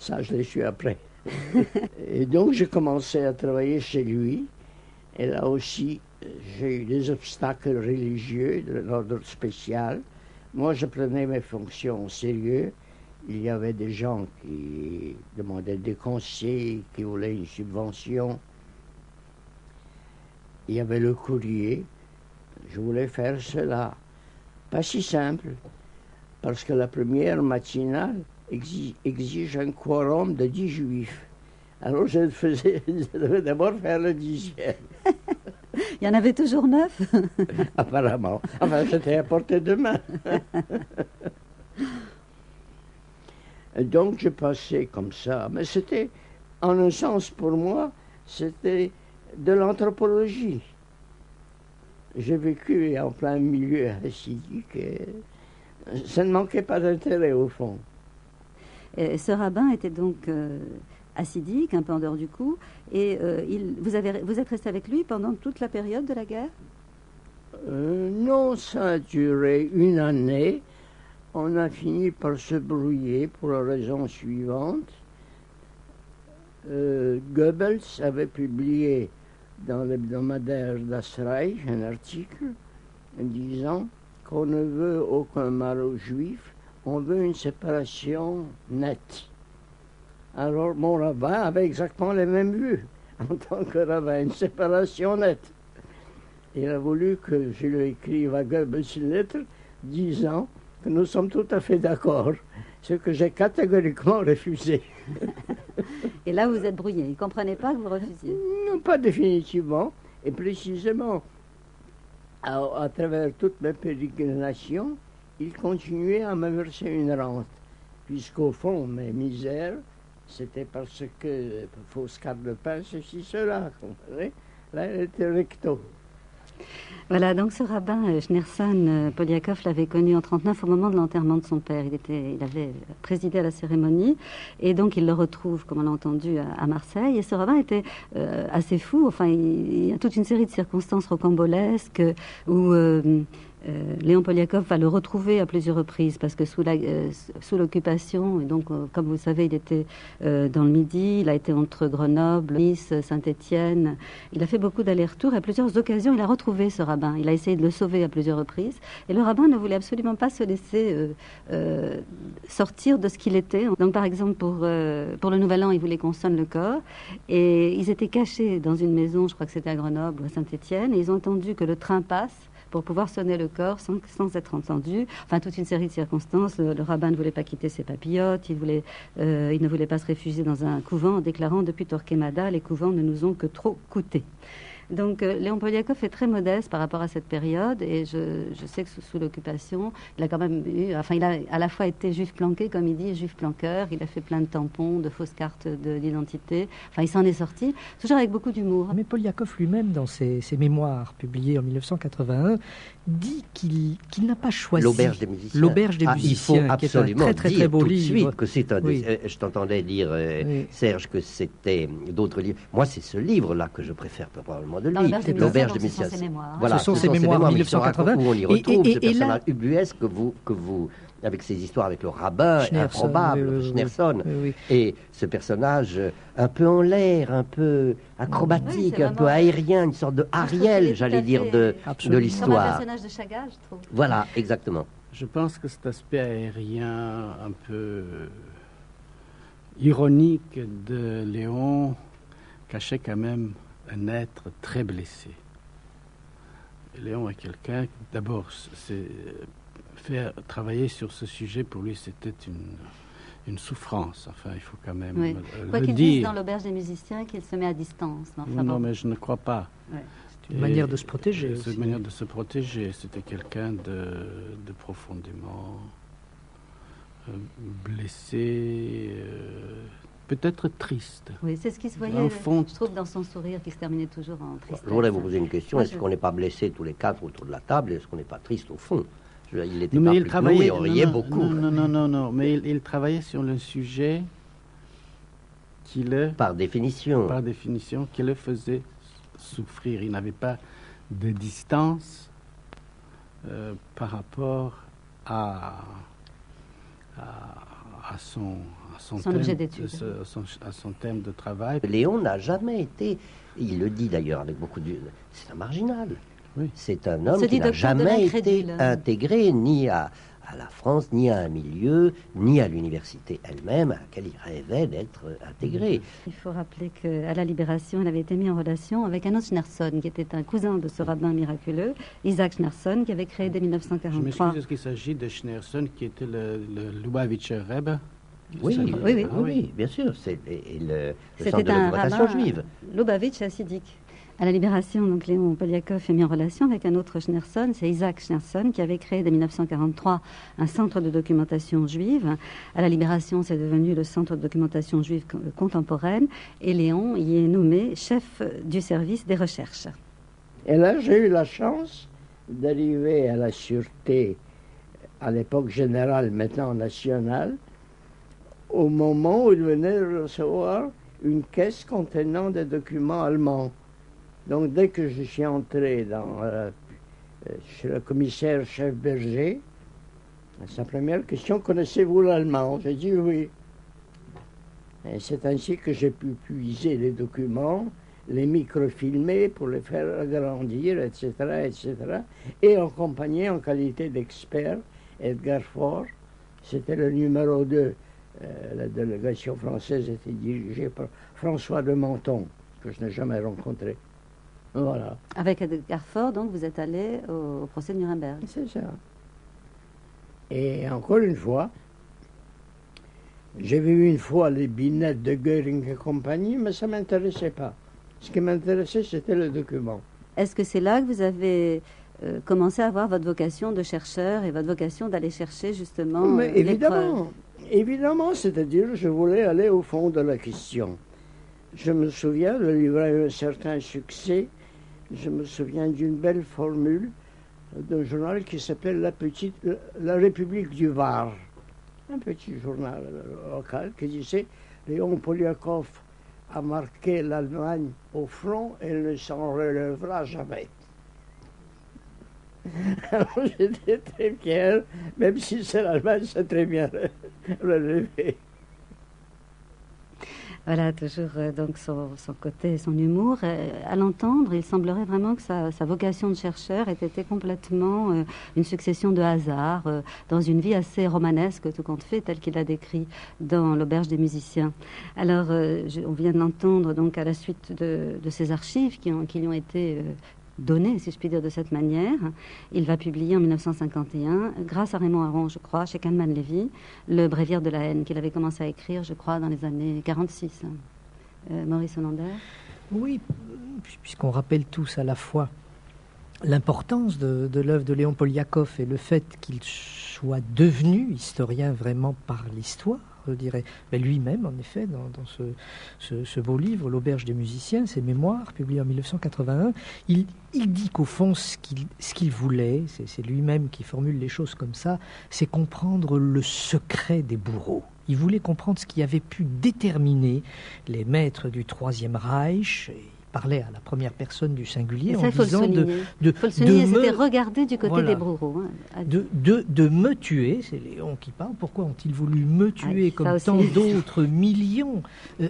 Ça, je l'ai su après. Et donc, j'ai commencé à travailler chez lui. Et là aussi, j'ai eu des obstacles religieux de l'ordre spécial. Moi, je prenais mes fonctions au sérieux. Il y avait des gens qui demandaient des conseils, qui voulaient une subvention. Il y avait le courrier. Je voulais faire cela. Pas si simple, parce que la première matinale exige un quorum de 10 juifs. Alors je devais d'abord faire le 10e. Il y en avait toujours 9. Apparemment. Enfin, c'était à portée de main. Donc je passais comme ça. Mais c'était, en un sens pour moi, c'était de l'anthropologie. J'ai vécu en plein milieu hassidique et ça ne manquait pas d'intérêt au fond. Et ce rabbin était donc hassidique, un peu en dehors du coup, et vous êtes resté avec lui pendant toute la période de la guerre? Non, ça a duré une année. On a fini par se brouiller pour la raison suivante. Goebbels avait publié dans l'hebdomadaire Das Reich un article disant qu'on ne veut aucun mal aux Juifs, on veut une séparation nette. Alors mon rabbin avait exactement les mêmes vues en tant que rabbin, une séparation nette. Il a voulu que je lui écrive à Goebbels une lettre disant que nous sommes tout à fait d'accord, ce que j'ai catégoriquement refusé. Et là, vous êtes brouillé. Il ne comprenait pas que vous refusiez? Non, pas définitivement. Et précisément, à travers toutes mes pérégrinations, il continuait à me verser une rente. Puisqu'au fond, mes misères, c'était parce que fausse carte de pain, ceci, cela. Comprenez? Là, elle était recto. Voilà, donc ce rabbin, Schneerson Poliakov, l'avait connu en 1939 au moment de l'enterrement de son père. Il avait présidé à la cérémonie et donc il le retrouve, comme on l'a entendu, à Marseille. Et ce rabbin était assez fou. Enfin, il y a toute une série de circonstances rocambolesques où Léon Poliakov va le retrouver à plusieurs reprises parce que sous l'occupation, et donc comme vous le savez, il était dans le Midi, il a été entre Grenoble, Nice, Saint-Étienne. Il a fait beaucoup d'allers-retours et à plusieurs occasions, il a retrouvé ce rabbin. Il a essayé de le sauver à plusieurs reprises et le rabbin ne voulait absolument pas se laisser sortir de ce qu'il était. Donc par exemple, pour le Nouvel An, il voulait qu'on sonne le corps et ils étaient cachés dans une maison, je crois que c'était à Grenoble ou à Saint-Étienne, et ils ont attendu que le train passe pour pouvoir sonner le corps sans être entendu. Enfin, toute une série de circonstances. Le rabbin ne voulait pas quitter ses papillotes, il ne voulait pas se réfugier dans un couvent en déclarant « Depuis Torquemada, les couvents ne nous ont que trop coûté ». Donc, Léon Poliakov est très modeste par rapport à cette période et je sais que sous l'occupation, il a quand même eu... Enfin, il a à la fois été juif planqué, comme il dit, juif planqueur. Il a fait plein de tampons, de fausses cartes d'identité. Enfin, il s'en est sorti, toujours avec beaucoup d'humour. Mais Poliakov lui-même, dans ses mémoires publiés en 1981, dit qu'il n'a pas choisi... L'Auberge des musiciens. L'Auberge des musiciens, il faut absolument qui est un très beau tout de livre. Suite que c'est un oui. Je t'entendais dire, oui. Serge, que c'était d'autres livres. Moi, c'est ce livre-là que je préfère probablement de lui. L'Auberge des musiciens. Ce sont ses mémoires. Voilà, ce sont ses mémoires en 1980. Où on y retrouve ce personnage là... ubuesque que vous, avec ses histoires avec le rabbin, Schneerson, improbable, Schneerson, oui. et ce personnage un peu en l'air, un peu acrobatique, un peu aérien, une sorte de Ariel, j'allais dire, de l'histoire. Comme un personnage de Chagall, je trouve. Voilà, exactement. Je pense que cet aspect aérien, un peu ironique de Léon, cachait quand même un être très blessé. Et Léon est quelqu'un qui, d'abord, s'est fait travailler sur ce sujet. Pour lui, c'était une souffrance. Enfin, il faut quand même Quoi le qu'il dire. dise dans l'Auberge des musiciens qu'il se met à distance. Enfin, non, mais je ne crois pas. Ouais. C'est une manière de se protéger. C'est une manière de se protéger. C'était quelqu'un de profondément blessé, peut-être triste. Oui, c'est ce qui se voyait, je trouve, dans son sourire qui se terminait toujours en tristesse. Je voudrais vous poser une question. Est-ce qu'on n'est pas blessé tous les quatre autour de la table? Est-ce qu'on n'est pas triste au fond? Il était pas plus que nous, il riait beaucoup. Non. Mais il travaillait sur le sujet qui le... Par définition, qui le faisait souffrir. Il n'avait pas de distance par rapport à son objet d'étude. À son thème de travail. Léon n'a jamais été, il le dit d'ailleurs avec beaucoup de... C'est un marginal. Oui. C'est un homme qui n'a jamais été intégré ni à la France, ni à un milieu, ni à l'université elle-même, à laquelle il rêvait d'être intégré. Il faut rappeler qu'à la Libération, il avait été mis en relation avec un autre Schneerson, qui était un cousin de ce rabbin miraculeux, Isaac Schneerson, qui avait créé dès 1943. Je m'excuse, est-ce qu'il s'agit de Schneerson, qui était le Lubavitcher Rebbe? Oui, bien sûr. C'est le centre de documentation juive. Lubavitch hassidique. À la Libération, donc Léon Poliakov est mis en relation avec un autre Schneerson, c'est Isaac Schneerson, qui avait créé dès 1943 un centre de documentation juive. À la Libération, c'est devenu le centre de documentation juive contemporaine, et Léon y est nommé chef du service des recherches. Et là, j'ai eu la chance d'arriver à la Sûreté, à l'époque générale, maintenant nationale, au moment où il venait de recevoir une caisse contenant des documents allemands. Donc, dès que je suis entré chez le commissaire chef Berger, sa première question, connaissez-vous l'allemand? J'ai dit oui. Et c'est ainsi que j'ai pu puiser les documents, les microfilmer pour les faire agrandir, etc., etc. Et accompagner en qualité d'expert Edgar Faure. C'était le numéro 2. La délégation française était dirigée par François de Menton, que je n'ai jamais rencontré. Voilà. Avec Edgar Faure, donc, vous êtes allé au procès de Nuremberg. C'est ça. Et encore une fois, j'ai vu une fois les binettes de Göring et compagnie, mais ça ne m'intéressait pas. Ce qui m'intéressait, c'était le document. Est-ce que c'est là que vous avez commencé à avoir votre vocation de chercheur et votre vocation d'aller chercher justement mais évidemment, c'est-à-dire je voulais aller au fond de la question. Je me souviens, le livre a eu un certain succès. Je me souviens d'une belle formule d'un journal qui s'appelait La République du Var. Un petit journal local qui disait « Léon Poliakov a marqué l'Allemagne au front et elle ne s'en relèvera jamais ». Alors j'étais très fier, même si c'est l'Allemagne, c'est très bien relevé. Voilà, toujours donc son côté, son humour. À l'entendre, il semblerait vraiment que sa vocation de chercheur ait été complètement une succession de hasards, dans une vie assez romanesque, tout compte fait, telle qu'il l'a décrit dans l'Auberge des musiciens. Alors, on vient de l'entendre donc à la suite de ces archives qui lui ont été donné, si je puis dire de cette manière. Il va publier en 1951, grâce à Raymond Aron, je crois, chez Kahneman Levy, Le Bréviaire de la haine, qu'il avait commencé à écrire, je crois, dans les années 46. Maurice Hollander. Oui, puisqu'on rappelle tous à la fois l'importance de l'œuvre de Léon Poliakov et le fait qu'il soit devenu historien vraiment par l'histoire, je dirais, mais lui-même, en effet, dans ce beau livre, L'Auberge des musiciens, ses mémoires, publiés en 1981, il dit qu'au fond, ce qu'il voulait, c'est lui-même qui formule les choses comme ça, c'est comprendre le secret des bourreaux. Il voulait comprendre ce qui avait pu déterminer les maîtres du Troisième Reich. Et parlait à la première personne du singulier en disant c'était regarder du côté des bourreaux. De me tuer, c'est Léon qui parle, pourquoi ont-ils voulu me tuer comme tant d'autres millions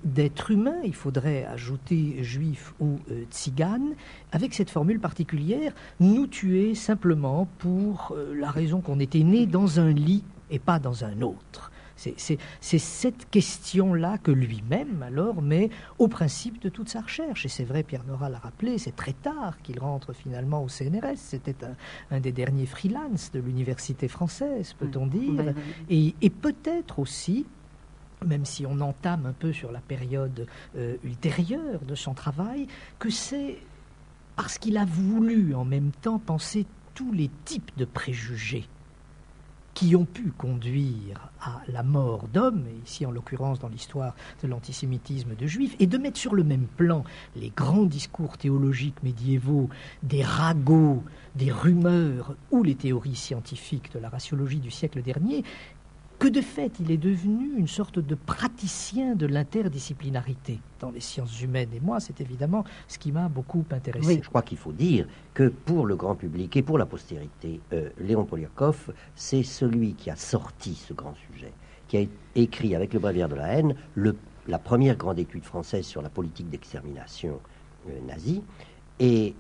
d'êtres humains, il faudrait ajouter juifs ou tziganes, avec cette formule particulière, nous tuer simplement pour la raison qu'on était né dans un lit et pas dans un autre. C'est cette question-là que lui-même, alors, met au principe de toute sa recherche. Et c'est vrai, Pierre Nora l'a rappelé, c'est très tard qu'il rentre finalement au CNRS. C'était un des derniers freelance de l'université française, peut-on dire. Et peut-être aussi, même si on entame un peu sur la période ultérieure de son travail, que c'est parce qu'il a voulu en même temps penser tous les types de préjugés qui ont pu conduire à la mort d'hommes, et ici en l'occurrence dans l'histoire de l'antisémitisme de juifs, et de mettre sur le même plan les grands discours théologiques médiévaux, des ragots, des rumeurs ou les théories scientifiques de la raciologie du siècle dernier, que de fait il est devenu une sorte de praticien de l'interdisciplinarité dans les sciences humaines. Et moi, c'est évidemment ce qui m'a beaucoup intéressé. Oui, je crois qu'il faut dire que pour le grand public et pour la postérité, Léon Poliakov, c'est celui qui a sorti ce grand sujet. qui a écrit avec le Bréviaire de la haine la première grande étude française sur la politique d'extermination nazie. Et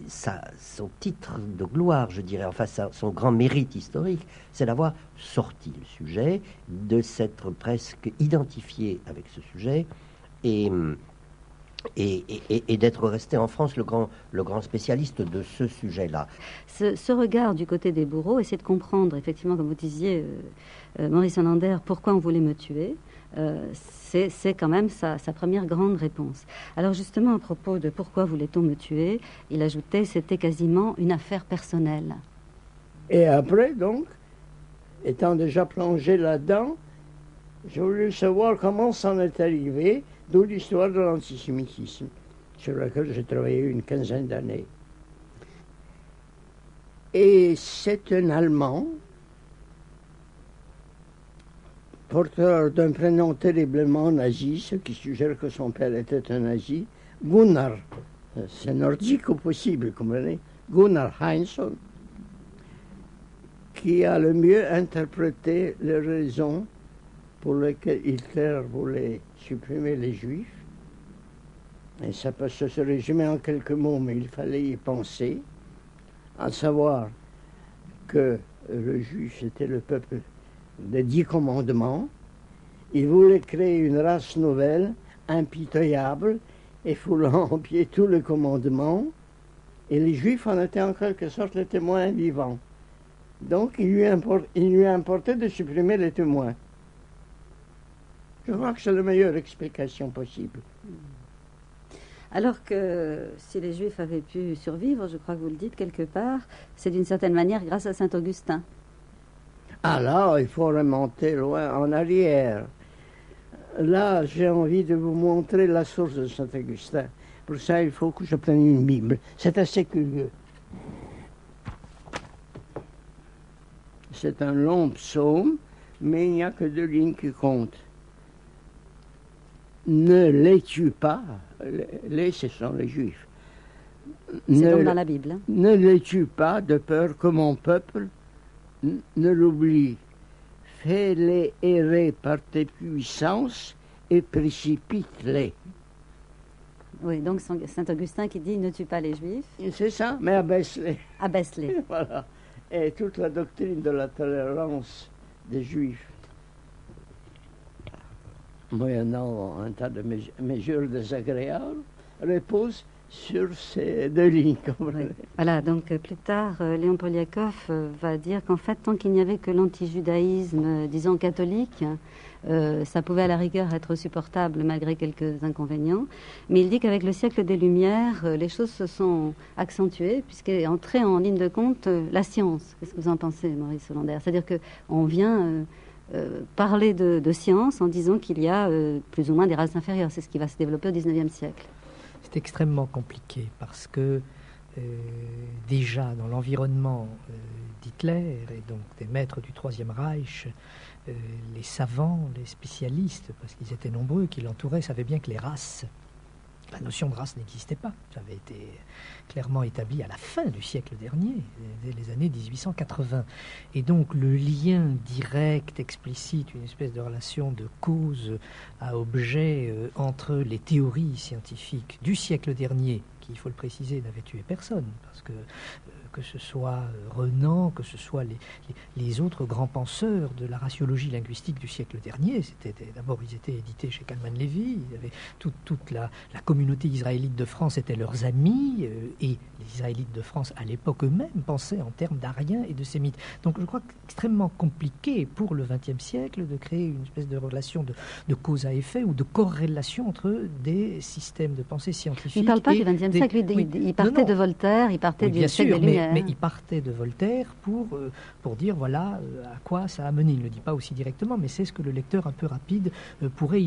son titre de gloire, je dirais, enfin son grand mérite historique, c'est d'avoir sorti le sujet, de s'être presque identifié avec ce sujet et d'être resté en France le grand spécialiste de ce sujet-là. Ce regard du côté des bourreaux, essayer de comprendre, effectivement, comme vous disiez, Maurice Hollander, pourquoi on voulait me tuer, c'est quand même sa première grande réponse. Alors justement, à propos de pourquoi voulait-on me tuer, il ajoutait c'était quasiment une affaire personnelle. Et après, donc, étant déjà plongé là-dedans, j'ai voulu savoir comment c'en est arrivé, d'où l'histoire de l'antisémitisme, sur laquelle j'ai travaillé une quinzaine d'années. Et c'est un Allemand, porteur d'un prénom terriblement nazi, ce qui suggère que son père était un nazi, Gunnar, c'est nordique au possible, vous comprenez, Gunnar Heinsohn, qui a le mieux interprété les raisons pour lesquelles Hitler voulait supprimer les Juifs. Et ça peut se résumer en quelques mots, mais il fallait y penser, à savoir que le Juif était le peuple des 10 commandements. Il voulait créer une race nouvelle, impitoyable, et foulant en pied tous les commandements. Et les Juifs en étaient en quelque sorte les témoins vivants. Donc il lui importait de supprimer les témoins. Je crois que c'est la meilleure explication possible. Alors que si les Juifs avaient pu survivre, je crois que vous le dites quelque part, c'est d'une certaine manière grâce à Saint Augustin. Ah là, il faut remonter loin en arrière. Là, j'ai envie de vous montrer la source de Saint Augustin. Pour ça, il faut que je prenne une Bible. C'est assez curieux. C'est un long psaume, mais il n'y a que 2 lignes qui comptent. Ne les tue pas. Les, ce sont les Juifs. C'est donc dans la Bible. Hein. Ne les tue pas de peur que mon peuple ne l'oublie. Fais-les errer par tes puissances et précipite-les. Oui, donc Saint-Augustin qui dit ne tue pas les Juifs. C'est ça, mais abaisse-les. Abaisse-les. Voilà. Et toute la doctrine de la tolérance des Juifs, moyennant un tas de mesures désagréables, repose sur ces 2 lignes. Oui. Voilà, donc plus tard, Léon Poliakov va dire qu'en fait, tant qu'il n'y avait que l'antijudaïsme, disons catholique, ça pouvait à la rigueur être supportable malgré quelques inconvénients. Mais il dit qu'avec le siècle des Lumières, les choses se sont accentuées puisqu'est entrée en ligne de compte la science. Qu'est-ce que vous en pensez, Maurice Hollander? C'est-à-dire qu'on vient parler de science en disant qu'il y a plus ou moins des races inférieures. C'est ce qui va se développer au XIXe siècle. C'est extrêmement compliqué parce que déjà dans l'environnement d'Hitler et donc des maîtres du Troisième Reich, les savants, les spécialistes, parce qu'ils étaient nombreux, qui l'entouraient, savaient bien que la notion de race n'existait pas. Ça avait été clairement établi à la fin du siècle dernier, dès les années 1880. Et donc le lien direct, explicite, une espèce de relation de cause à objet entre les théories scientifiques du siècle dernier, qui, il faut le préciser, n'avaient tué personne, parce que ce soit Renan, que ce soit les autres grands penseurs de la raciologie linguistique du siècle dernier. D'abord, ils étaient édités chez Kalman Levy, toute la communauté israélite de France était leurs amis, et les Israélites de France, à l'époque eux-mêmes, pensaient en termes d'Ariens et de Sémites. Donc je crois que c'est extrêmement compliqué pour le XXe siècle de créer une espèce de relation de cause à effet ou de corrélation entre des systèmes de pensée scientifique. Il ne parle pas du XXe siècle, il partait de Voltaire, il partait du siècle des Lumières. Mais il partait de Voltaire pour dire voilà à quoi ça a mené. Il ne le dit pas aussi directement, mais c'est ce que le lecteur un peu rapide pourrait